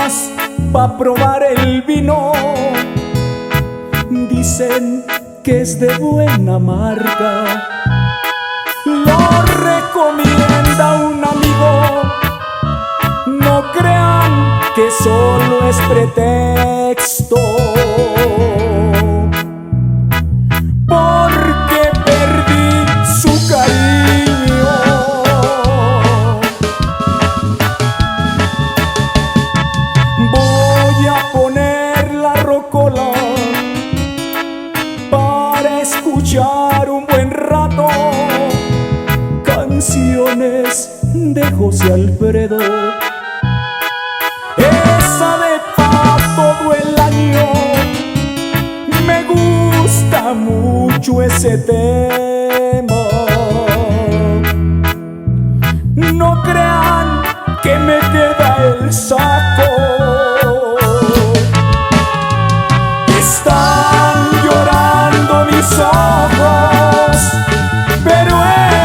más pa' probar el vino. Dicen que es de buena marca, lo recomienda un amigo. No crean que solo es pretexto, porque perdí su cariño. Voy a poner la rocola para escuchar un buen rato canciones de José Alfredo. Esa de pa' todo el año, me gusta mucho ese tema. No crean que me queda el saco. Están llorando mis ojos, pero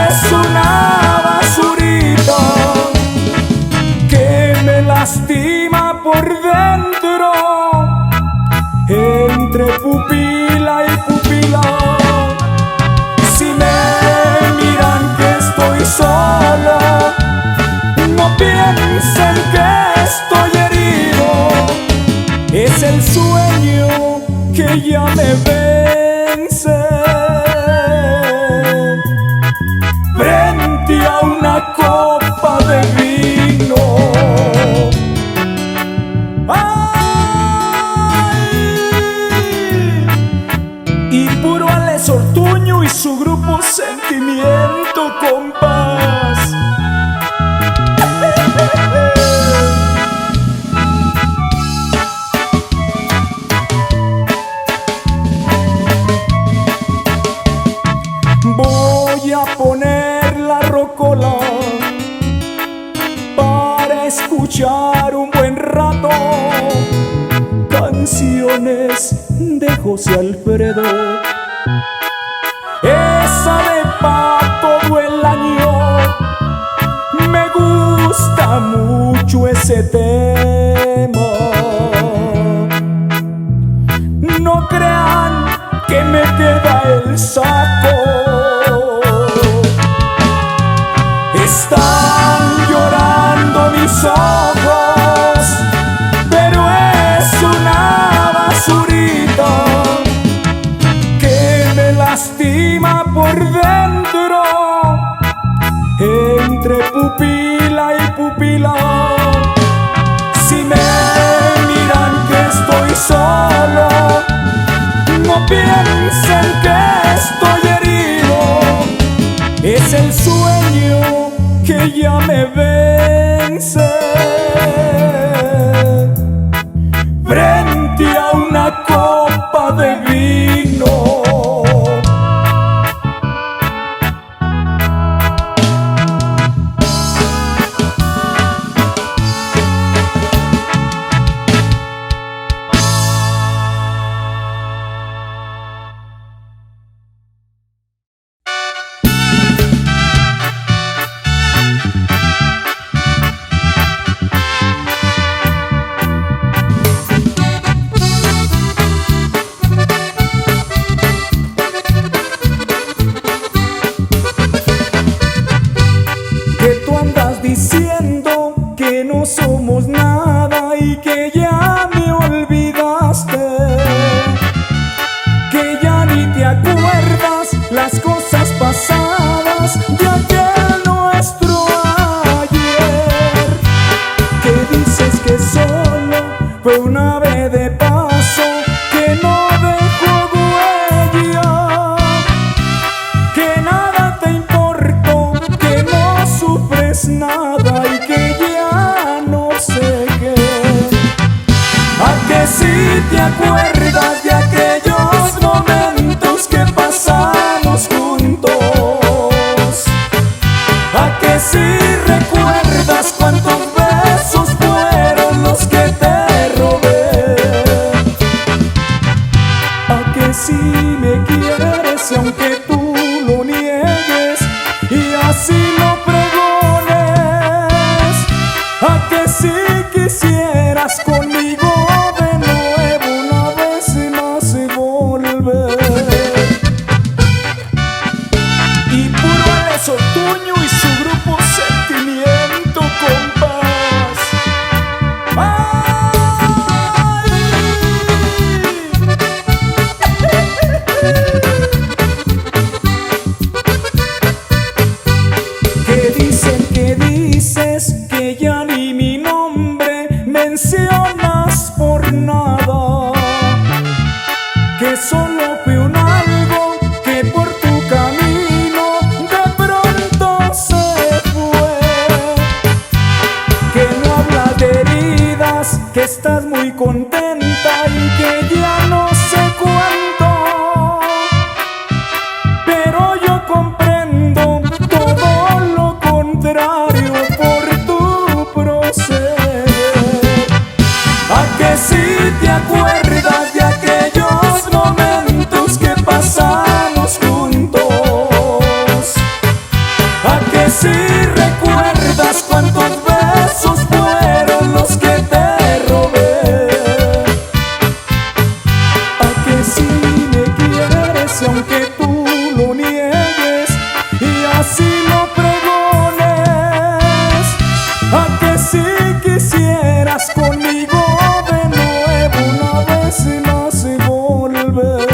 es una basurita que me lastima por dentro, entre pupila y pupila. Si me miran que estoy solo, no piensen que estoy herido. Es el sueño que ya me vence, frente a una copa de vino. Y puro Alex Ortuño y su grupo Sentimiento Compás. Voy a poner la rocola para escuchar un buen rato canciones de José Alfredo. Esa de pa' todo el año, me gusta mucho ese tema. No crean que me queda el saco. Están llorando mis ojos, pero es una basurita que me lastima por dentro, entre pupila y pupila. Si me miran que estoy solo, no piensen que estoy herido. Es el sueño que ya me vence, frente a una copa de vino. Diciendo que no somos nada y que ya me olvidaste, que ya ni te acuerdas las cosas pasadas de aquel nuestro ayer, que dices que solo fue una vez de paso, que no dejó huella, que nada te importó, que no sufres nada y que ya no sé qué. ¿A que si te acuerdas de aquellos momentos que pasamos juntos? ¿A que si recuerdas cuántos besos fueron los que te robé? ¿A que si me quieres y aunque tú lo niegues y así lo pregones? ¿A que si quisieras con es por nada, que solo fue un algo que por tu camino de pronto se fue, que no habla de heridas, que estás muy contenta y que ya no sé cuánto, pero yo comprendo todo lo contrario por tu proceder. ¿A que si te acuerdas de aquellos momentos que pasamos juntos? ¿A que si recuerdas cuántos besos fueron los que te robé? ¿A que si me quieres y aunque tú lo niegues y así lo pregones? ¿A que si quisieras conmigo de nuevo una vez más volver?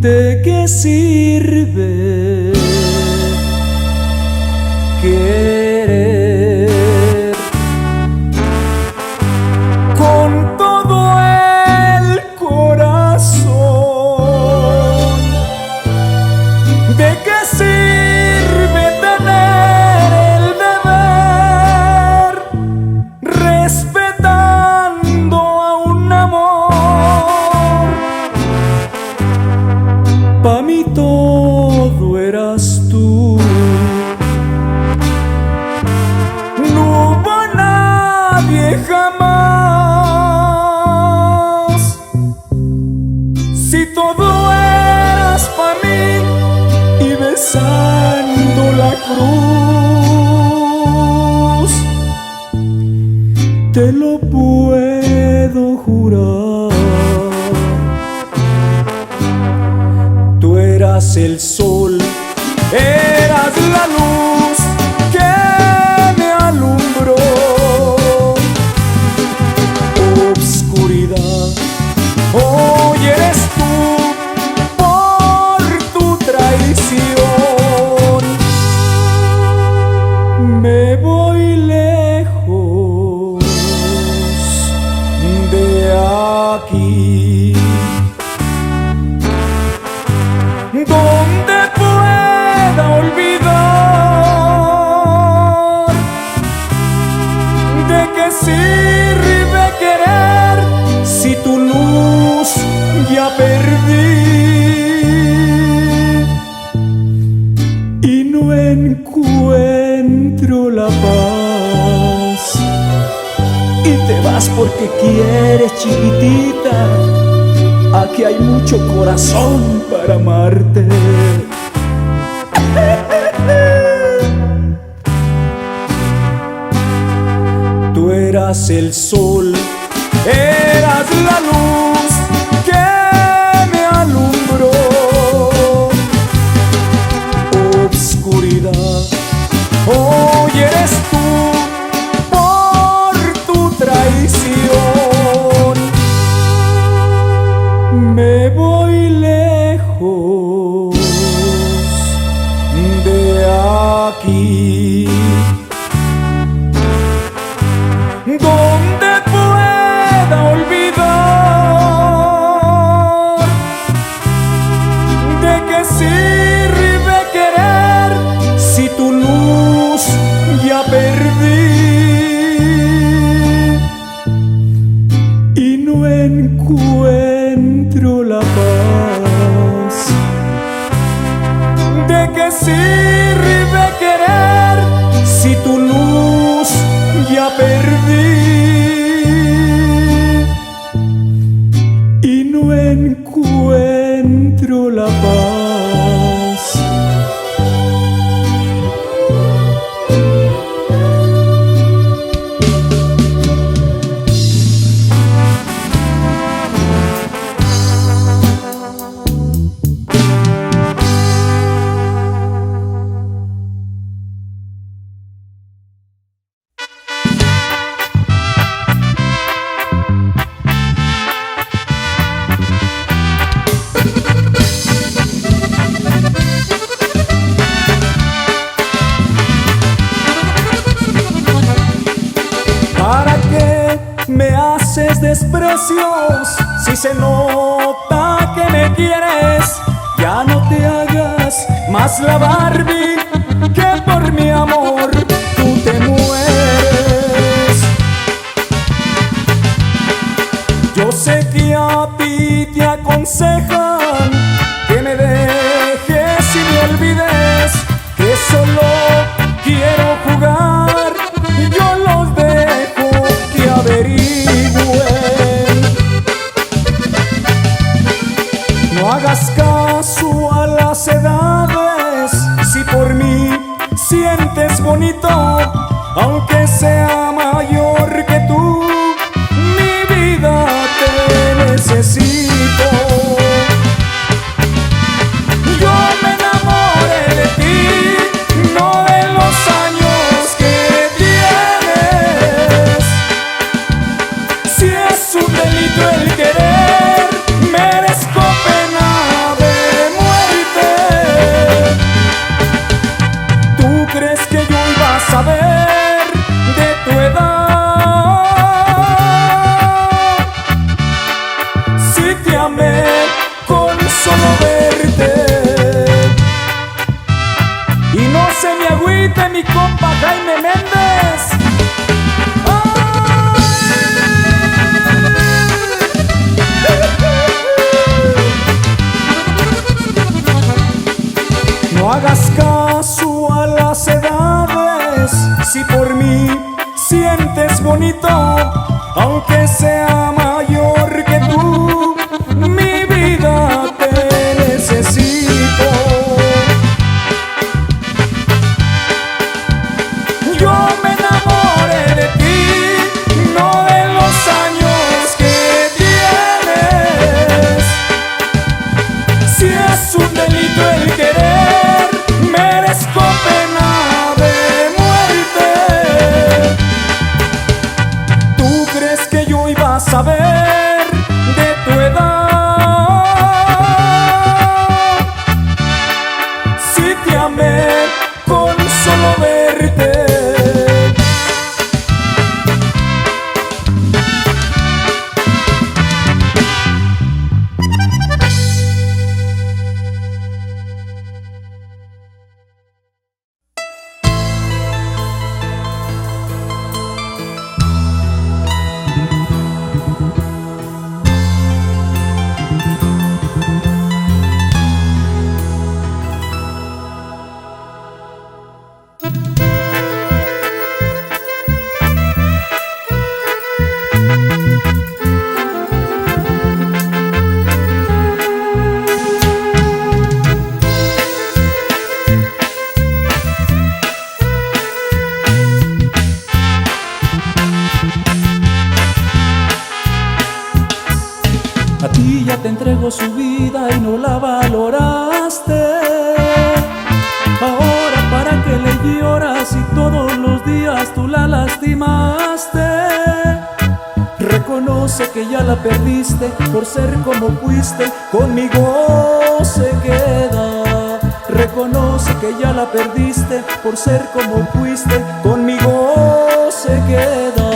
¿De qué sirve querer con todo el corazón? ¿De qué sirve tener el deber respetando a un amor? Pa' mí todo eras tú, no hubo nadie jamás. Si todo eras pa' mí y besando la cruz, te lo puedo jurar. Tú eras el sol, eras la luz que me alumbró. Obscuridad, hoy eres tú por tu traición. Me voy lejos de aquí, donde pueda olvidar. ¿De qué sirve querer si tu luz ya perdí? Y no encuentro la paz, y te vas porque quieres, chiquitita. Aquí hay mucho corazón para amarte. Tú eras el sol, eras la luz que me alumbró. Obscuridad, hoy eres tú por tu traición. Me voy lejos de aquí, donde pueda olvidar. ¿De qué sirve querer si tu luz ya perdí? Y no encuentro la paz. ¿De qué sirve querer si tu luz ya perdí? Y no encuentro la paz. precios, si se nota que me quieres, ya no te hagas más la Barbie, que por mi amor tú te mueres. Yo sé que a ti te aconsejan que me dejes y me olvides, que solo quiero jugar, yo los dejo que averigüen. No hagas caso a las edades, si por mí sientes bonito, aunque sea mayor que tú, mi vida te necesito. Yo me enamoré de ti, no de los años que tienes. Si es un delito el querer, merezco pena de muerte. ¿Tú crees que yo iba a saber de tu edad? Si te amé con solo verte. Y no se me agüite mi compa Jaime Méndez. No hagas caso a las edades, si por mí sientes bonito, aunque sea mayor que tú, mi vida te necesito. Yo me enamoré de ti, no de los años que tienes. Si es un delito el querer, merezco pena de muerte. ¿Tú crees que yo iba a saber de tu edad? Si te amé con solo verte. A ti ya te entregó su vida y no la valoraste. Ahora para qué le lloras si todos los días tú la lastimaste. Reconoce que ya la perdiste por ser como fuiste, conmigo se queda. Reconoce que ya la perdiste por ser como fuiste, conmigo se queda.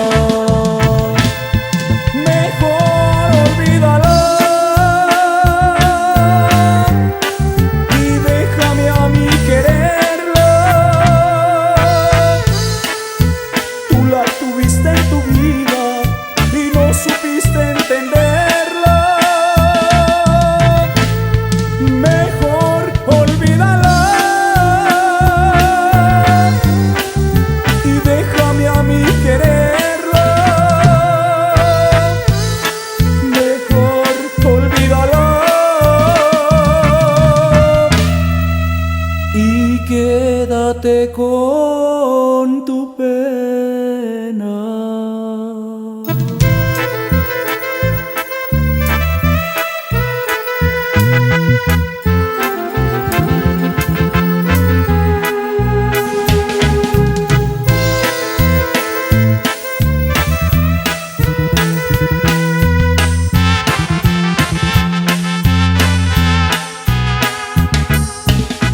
Mejor olvídala y déjame a mí quererla. Tú la tuviste en tu vida y no supiste entenderla. Mejor olvídala y déjame a mí quererla. Mejor olvídala y quédate con tu pena.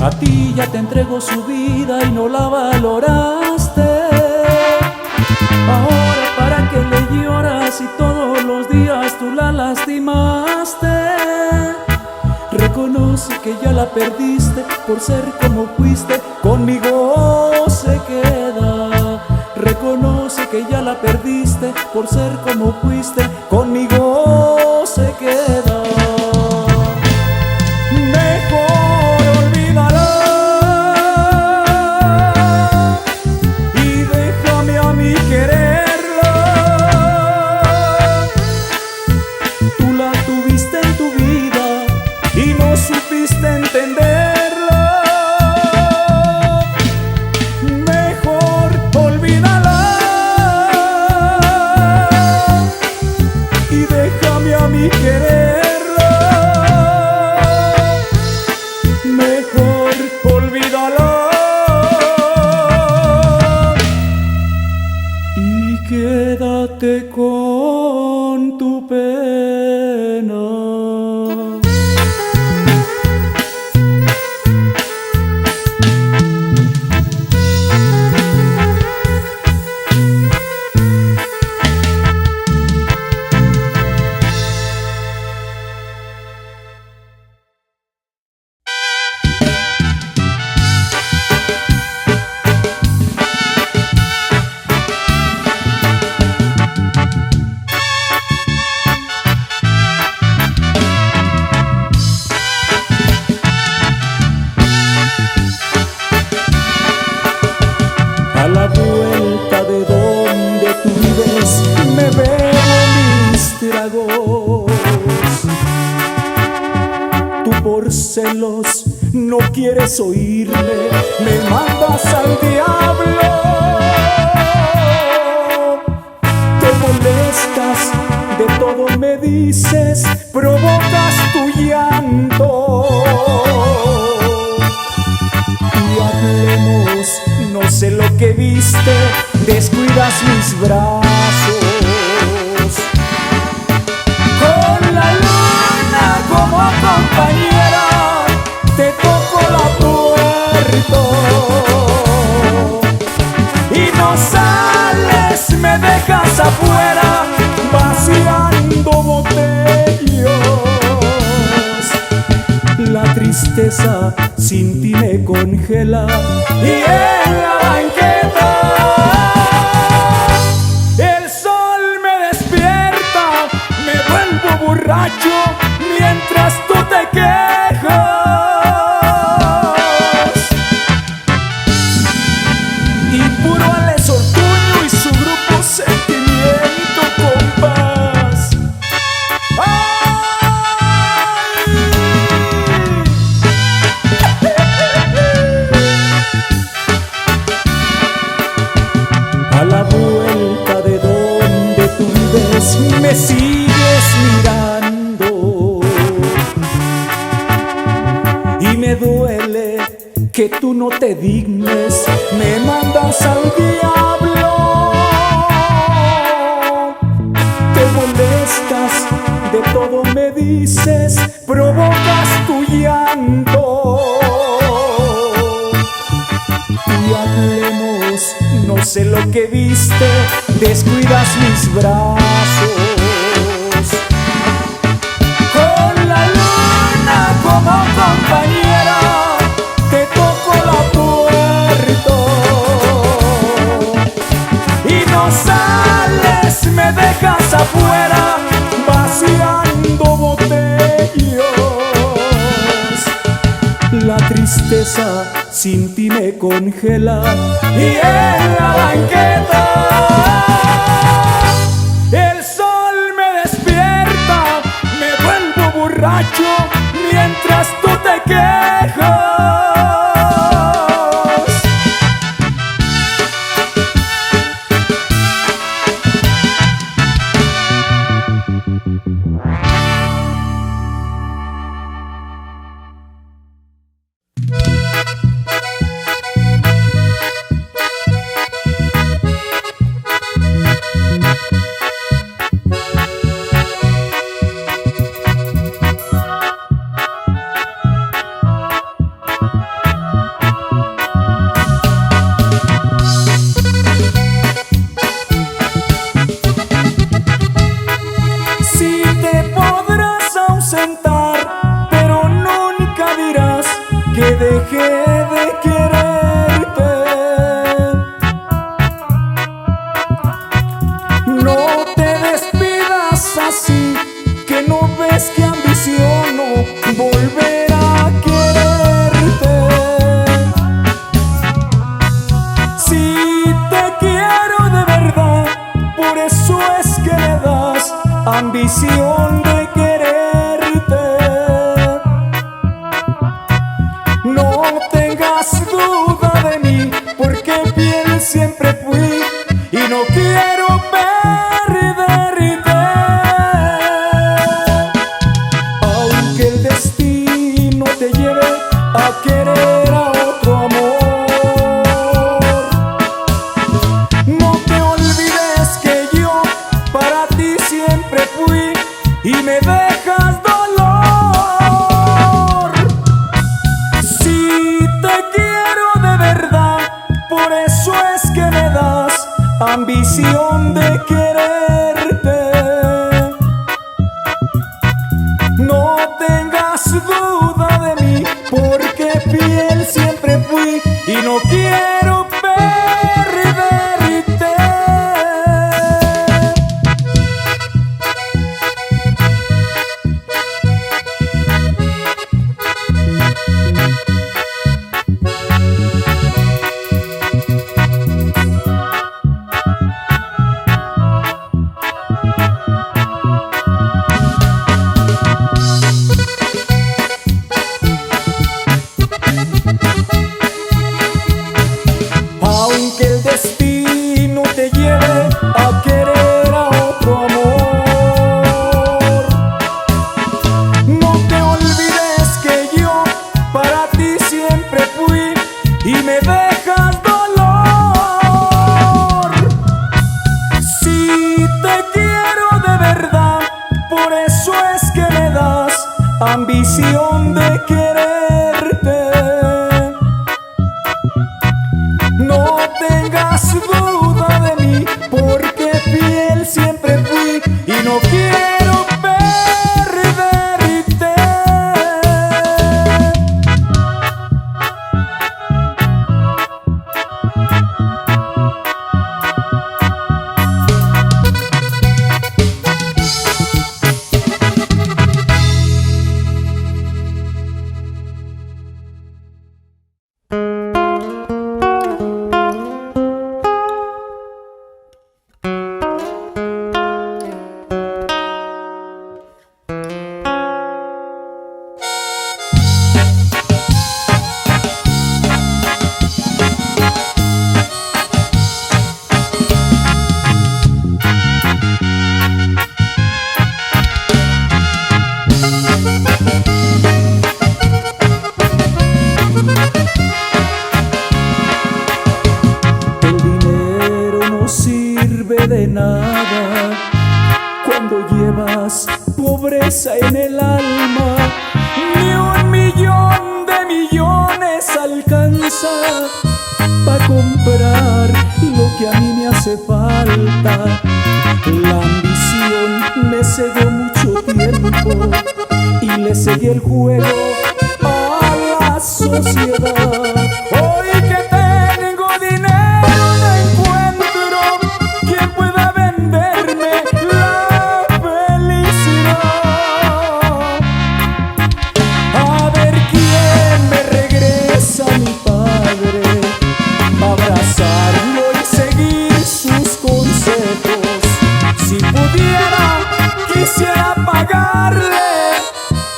A ti ya te entregó su vida y no la valoraste. Ahora para qué le lloras si todos los días tú Reconoce que ya la perdiste por ser como fuiste, conmigo se queda. Reconoce que ya la perdiste por ser como fuiste, conmigo se queda. Mejor olvídala y déjame a mí quererla. Tú la tuviste en tu vida y no supiste entenderla. Mejor olvídala y déjame a mí quererla. Mejor olvídala y quédate con tu pena. A la vuelta de donde tú vives me bebo mis tragos. Tú por celos no quieres oírme, me mandas al diablo. Te molestas, de todo me dices, provocas tu llanto. Y hablemos, no sé lo que viste, descuidas mis brazos. Con la luna como compañera, te toco la puerta. Y no sales, me dejas afuera, vaciando botellos. La tristeza sin ti me congela y en la banqueta el sol me despierta, me vuelvo borracho mientras tú te quejas. Y puro Alex Ortuño y su grupo Sentimiento Compás. A la vuelta de donde tú vives me sigues mirando y me duele que tú no te dignes, me mandas al diablo. Te molestas, de todo me dices, provocas tu llanto. Y hablemos, no sé lo que viste, descuidas mis brazos. Con la luna como compañera, te toco la puerta. Y no sales, me dejas afuera, vaciando botellos. La tristeza sin ti me congela y en la banqueta el sol me despierta, me vuelvo borracho mientras tú te quejas. que dejé de quererte. No te despidas así, que no ves que ambiciono volver a quererte. Si te quiero de verdad, por eso es que me das ambición de quererte. No tengas duda de mí, porque fiel siempre fui y no quiero perderte. Aunque el destino te lleve a querer a otro amor, no te olvides que yo para ti siempre fui y me dejas dolor. Si te quiero de verdad, por eso es que me das ambición de quererte. No tengas duda de mí, porque fiel siempre fui y no quiero perderte. Aunque el destino te lleve a querer a otro amor, no te olvides que yo para ti siempre fui y me dejas dolor. Si te quiero de verdad, por eso es que me das ambición de quererte. No tengas duda de mí, porque fiel siempre fui y no quiero perderte. El dinero no sirve de nada cuando llevas pobreza en el alma. Ni 1.000.000 de millones alcanza para comprar lo que a mí me hace falta. La ambición me cegó mucho tiempo y le seguí el juego a la sociedad. Hoy que tengo dinero no encuentro quien pueda venderme la felicidad. A ver quién me regresa a mi padre, pa' abrazarlo y seguir sus consejos. Si pudiera, quisiera pagarle,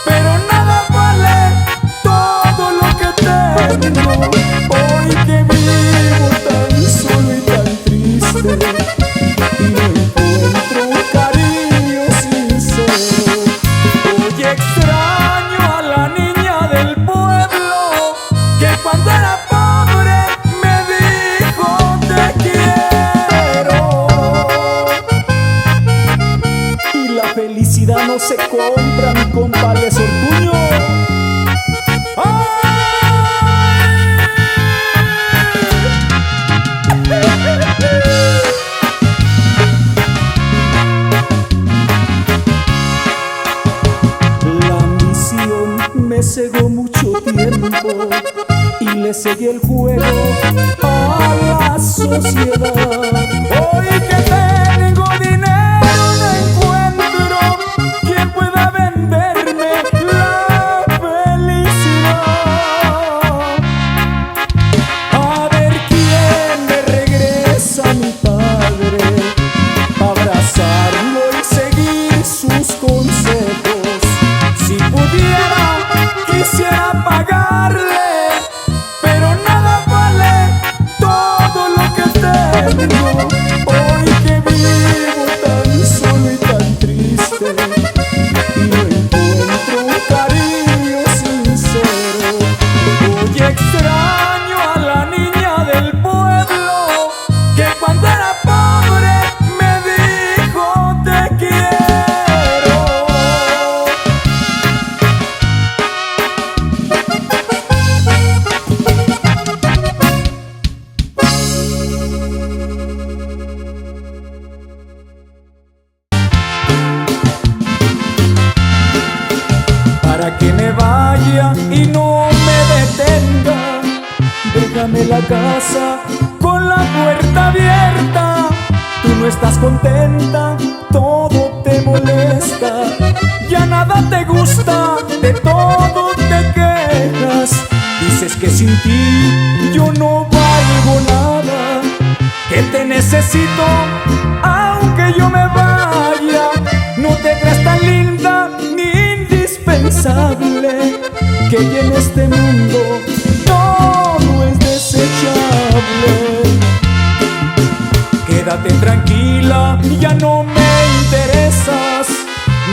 pero nada vale todo lo que tengo. Hoy que vivo tan solo y tan triste y no encuentro un cariño sincero. Hoy extraño a la niña del pueblo que cuando era pobre me dijo te quiero. Y la felicidad no se compra, mi compadre Sortuño. ¡Ay! trabajo y le seguí el juego a la sociedad. Hoy que tengo dinero no encuentro quien pueda venderme la felicidad. A ver quién me regresa a mi padre, pa' abrazarlo y seguir sus consejos. Si pudiera, quisiera pagarle, pero nada vale todo lo que tengo. Hoy que vivo tan solo y tan triste, y no encuentro un cariño sincero. Hoy extraño a la niña del pueblo que cuando era pobre me dijo te quiero. Para que me vaya y no me detenga, déjame la casa con la puerta abierta. Tú no estás contenta, todo te molesta, ya nada te gusta, de todo te quejas. Dices que sin ti yo no valgo nada, que te necesito aunque yo me vaya. No te creas tan linda ni indispensable, que ya en este mundo todo es desechable. Quédate tranquila, ya no me interesas,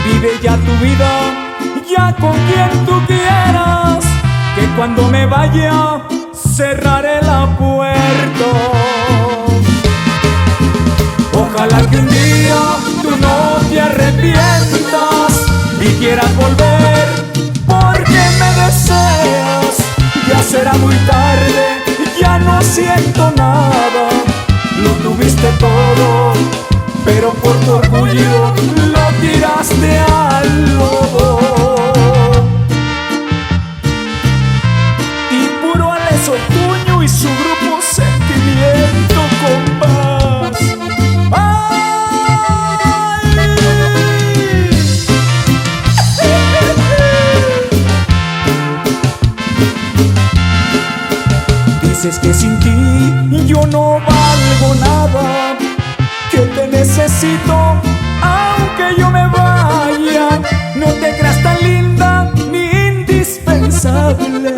vive ya tu vida, ya con quien tú quieras, que cuando me vaya cerraré la puerta. Ojalá que un día tú no te arrepientas y quieras volver porque me deseas. Ya será muy tarde, ya no siento nada, lo tuviste todo, pero por tu orgullo lo tiraste al lodo. Y puro Alex Ortuño y su grupo Sentimiento Compás. Dices que sin ti yo no valgo nada, que te necesito aunque yo me vaya. No te creas tan linda ni indispensable,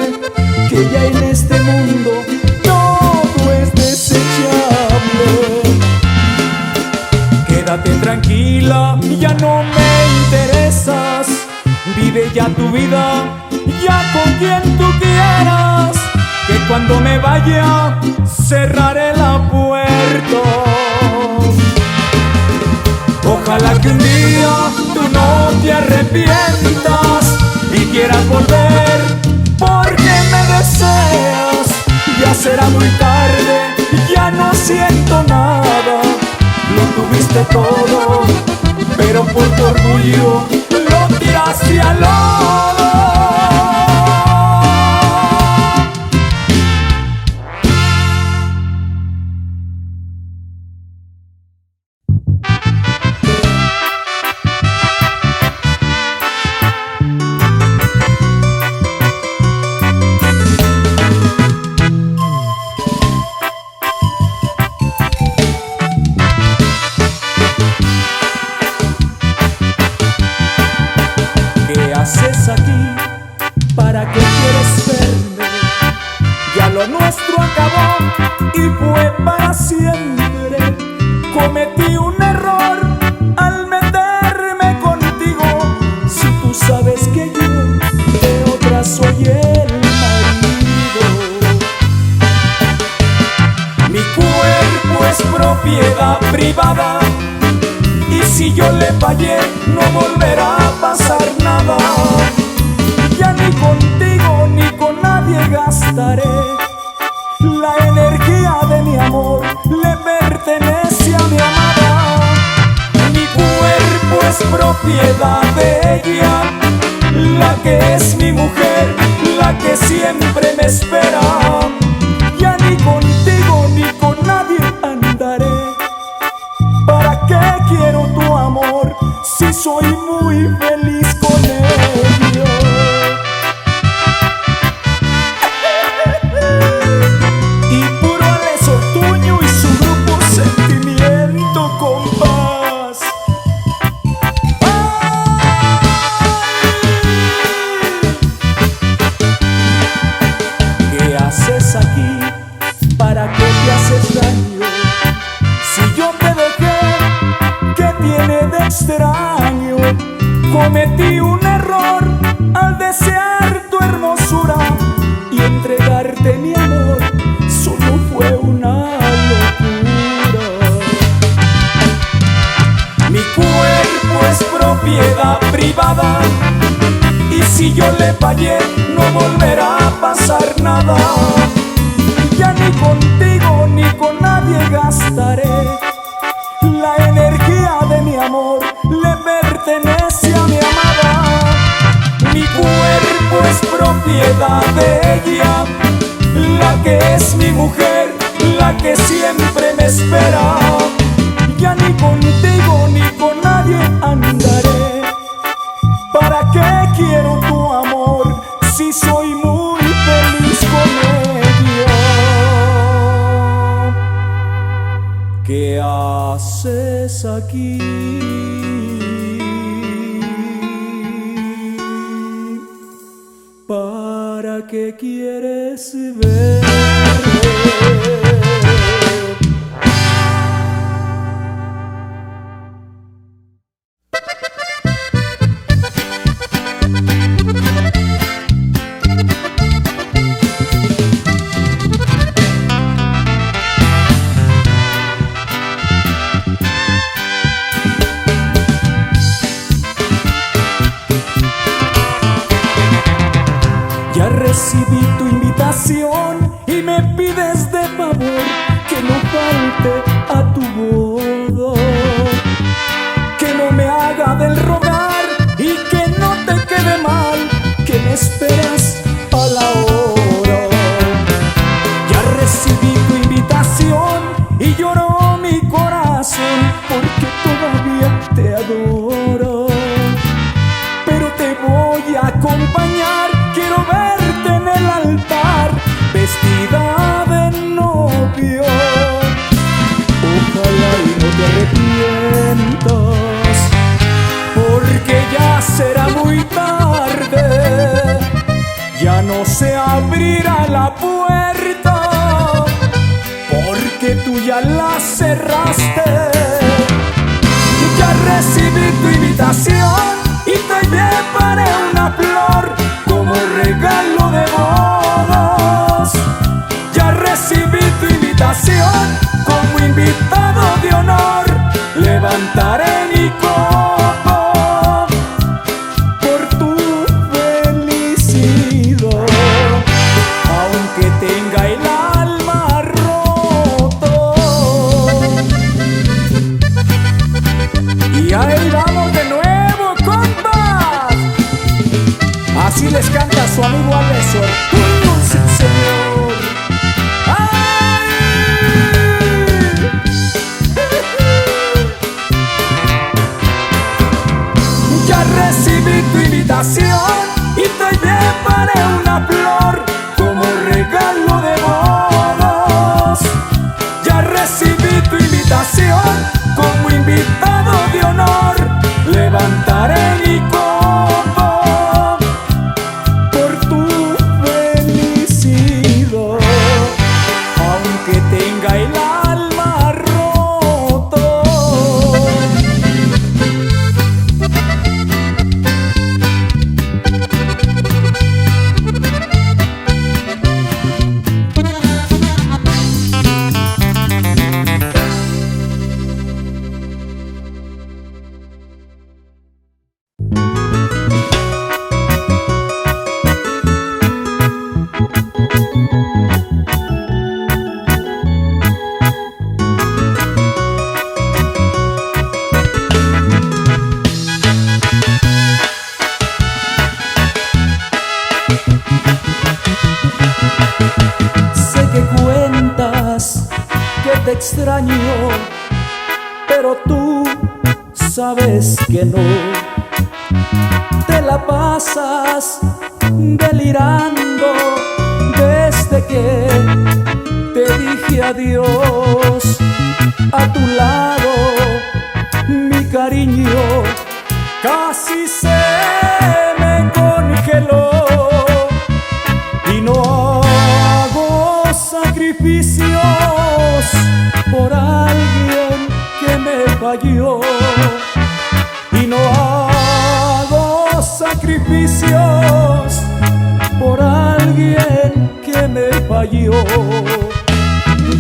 que ya en este mundo todo es desechable. Quédate tranquila, ya no me interesas, vive ya tu vida, ya con quien tú quieras, que cuando me vaya cerraré la puerta. Ojalá que un día tú no te arrepientas y quieras volver porque me deseas. Ya será muy tarde, ya no siento nada, lo tuviste todo, pero por tu orgullo lo tiraste al lodo. ¿Qué haces aquí? ¿Para qué quieres verme? Ya lo nuestro acabó y fue para siempre. Cometí un error al meterme contigo, si tú sabes que yo de otra soy el marido. Mi cuerpo es propiedad privada, y si yo le fallé no volverá a pasar nada. Ya ni contigo ni con nadie gastaré, la energía de mi amor le pertenece a mi amada. Mi cuerpo es propiedad de ella, la que es mi mujer, la que siempre espera. Ya ni contigo ni con nadie andaré. ¿Para qué quiero tu amor si soy muy feliz con ello? Y puro Alex Ortuño y su grupo Sentimiento Compás. ¿Qué haces aquí? ¿Para qué te haces daño? Si yo te dejé, ¿qué tiene de extraño? Cometí un error al desear tu hermosura y entregarte mi amor, solo fue una locura. Mi cuerpo es propiedad privada y si yo le fallé no volverá a pasar nada. Ya ni contigo ni con nadie gastaré. La energía de mi amor le pertenece a mi amada. Mi cuerpo es propiedad de ella, la que es mi mujer, la que siempre me espera. Ya ni contigo ni con nadie andaré. ¿Para qué quiero tu amor si soy muy feliz con ella? ¿Qué haces aquí? ¿Para qué quieres verme? Ya recibí tu invitación y me pides de favor que no falte a tu boda, que no me haga del rogar y que no te quede mal, que me esperas a la hora. Ya recibí tu invitación y lloró mi corazón porque todavía te adoro, pero te voy a acompañar. Quiero verte en el altar, vestida de novio. Ojalá y no te arrepientas, porque ya será muy tarde. Ya no se abrirá la puerta, porque tú ya la cerraste. Ya recibí tu invitación y te llevaré una flor como regalo de bodas. Ya recibí tu invitación, como invitado de honor levantaré mi copa por tu felicidad, aunque tenga el alma roto. Y ahí vamos de nuevo con te extraño, pero tú sabes que no. Te la pasas delirando desde que te dije adiós. A tu lado, mi cariño casi se me congeló. Y no hago sacrificios por alguien que me falló. Y no hago sacrificios por alguien que me falló.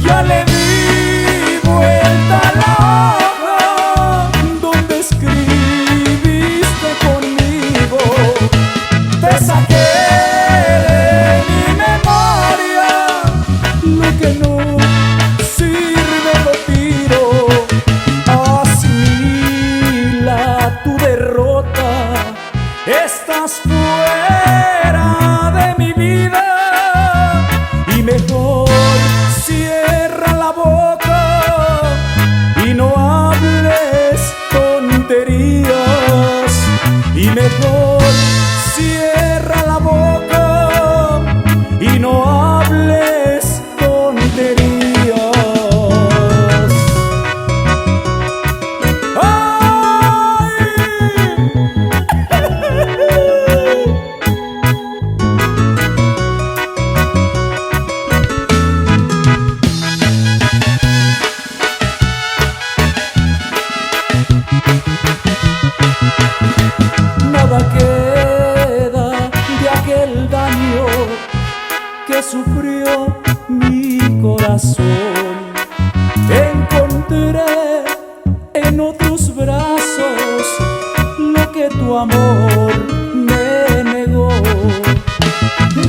Ya le di vuelta a la hoja donde escribiste conmigo. Te saqué de mi memoria lo que no sirve, lo tiro. Asimila tu derrota, estás fuera de mi vida. Y mejor cierra la boca y no hables tonterías. Y mejor cierra la boca y no hables tonterías. ¡Ay! Nada queda de aquel daño que sufrió mi corazón. Encontré en otros brazos lo que tu amor me negó.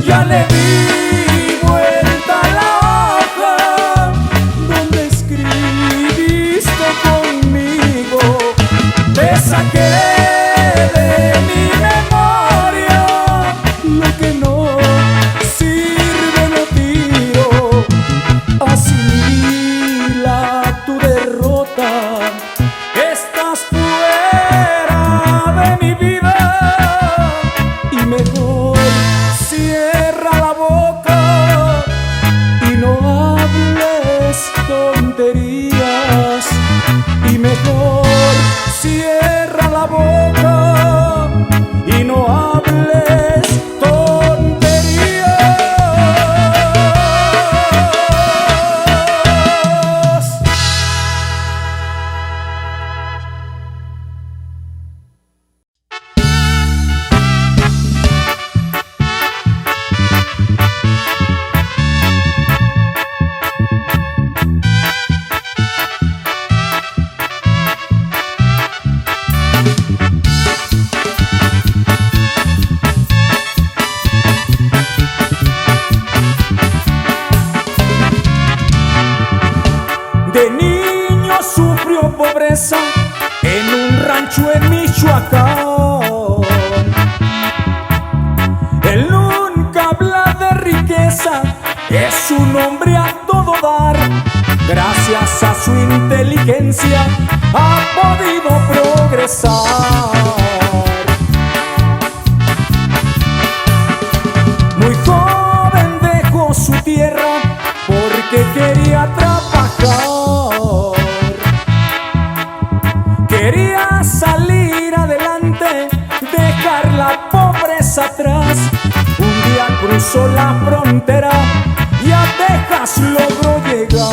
Ya le di vuelta a la hoja donde escribiste conmigo. Te saqué de mi memoria lo que no sirve, lo tiro. Asimila tu derrota, estás fuera de mi vida. Y mejor cierra la boca y no hables tonterías. Y mejor cierra la boca y no hables tonterías. De niño sufrió pobreza en un rancho en Michoacán. Él nunca habla de riqueza, es un hombre a todo dar. Gracias a su inteligencia ha podido progresar. Muy joven dejó su tierra porque quería trabajar. Quería salir adelante, dejar la pobreza atrás. Un día cruzó la frontera y a Texas logró llegar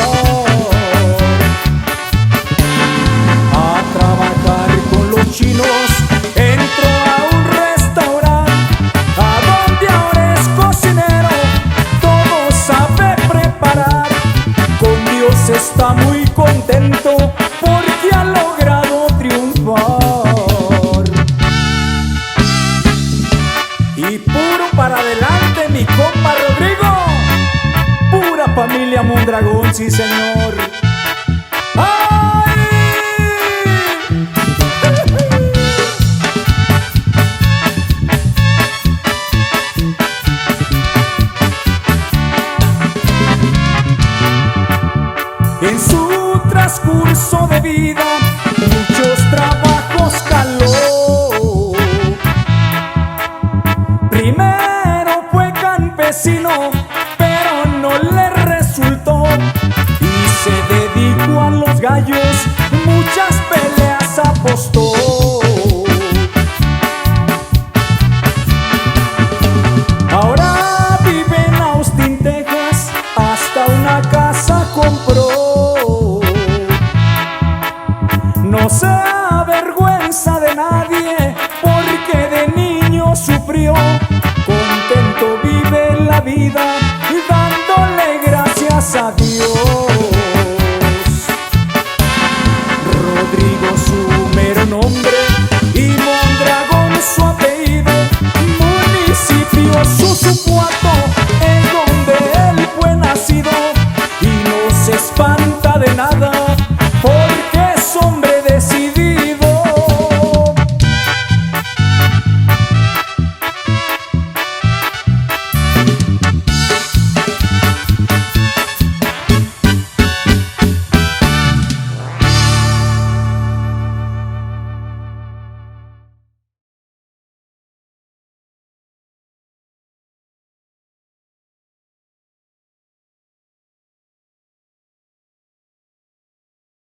a trabajar con los chinos. Entró a un restaurante a donde ahora es cocinero, todo sabe preparar. Con Dios está muy contento porque ha logrado triunfar. Y puro para adelante mi compa Rodrigo, pura familia Mondragón, sí señor. ¡Ay! En su vida, muchos trabajos caló. Primero fue campesino, pero no le resultó, y se dedicó a los gallos, muchas peleas apostó. Ahora vive en Austin, Texas, hasta una casa compró. No se avergüenza de nadie, porque de niño sufrió. Contento vive la vida, dándole gracias a Dios.